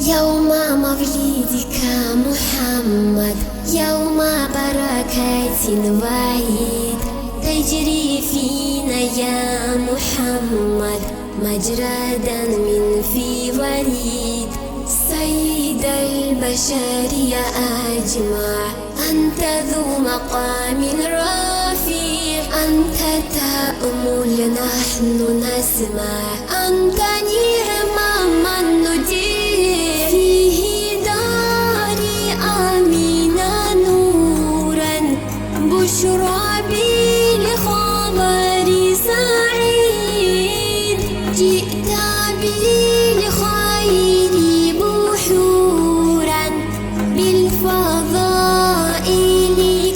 يوم مولدك محمد، يوم بركات وعيد، تجري فينا يا محمد مجرى دم في وريد. سيد البشر يا أجمع، أنت ذو مقام رفيع، أنت تأمل نحن نسمع، أنت نعم من ندير. فيه داري آمنا نورا، بشرى بالخبر سعيد، جئت بالخير بحورا، بالفضائل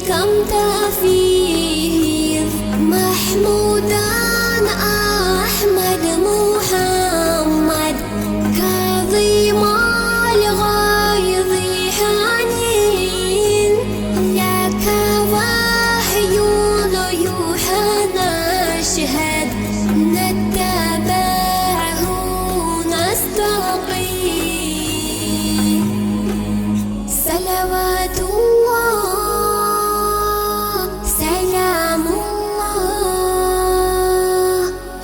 كم تفيض. محمودا أحمد محمد، كظيم الغيظ حنين، لك وحي يوحى نشهد، نتبعه نستقيم. صلوات الله سلام الله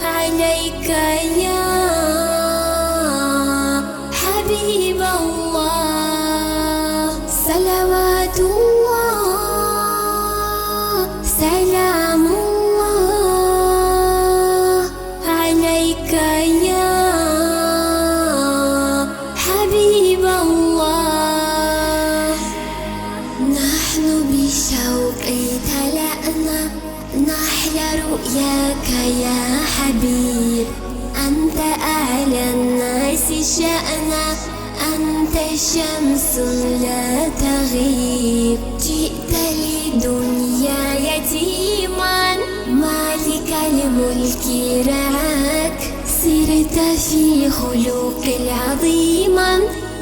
عليك يا حبيب الله. صلوات الله سلام الله عليك يا حبيب الله. نحن بشوق تلأنا، نحيا رؤياك يا حبيب، أنت أعلى الناس شأنا، أنت شمس لا تغيب. جئت لدنيا يتيما، مالك الملك رعاك، سرت في خلق العظيما،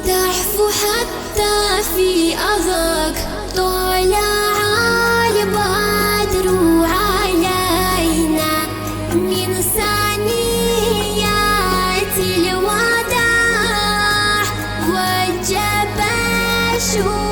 تعفو حتى في أذاك. طلع البدر علينا من ثنيات الوداع، وجب الشهور